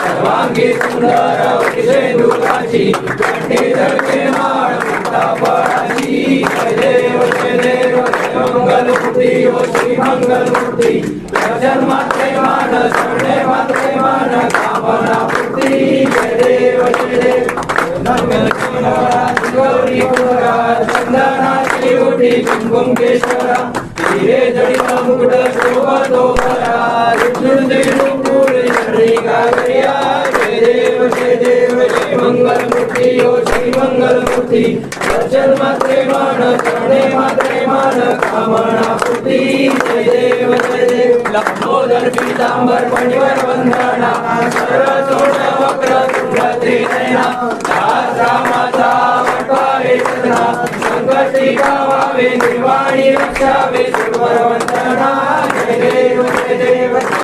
सर्वांगी सुंदर शेंदुराची कंठी धरते माळ फळाची जय देव मंगलमूर्ती ओ श्री मंगलमूर्ती दर्शन मात्रे मान शरणे मात्रे मान कामना पूर्ती जय देव गौरी पुरा चंदनाची उठी कुंकुम केशरा हिरे जडित मुकुट शोभतो भरा जय देव जय मंगलमूर्ती ओ श्री मंगलमूर्ती दर्शन मात्रे मान शरणे मात्रे मान कामना पूर्ती जय देव लंबोदर पीतांबर मणिवर वंदना सरसोड वक्र तुंग त्रिनयना दास रामाचा वटवावे सदना संकटी गावावे निर्वाणी रक्षावे सुरवर वंदना जय देव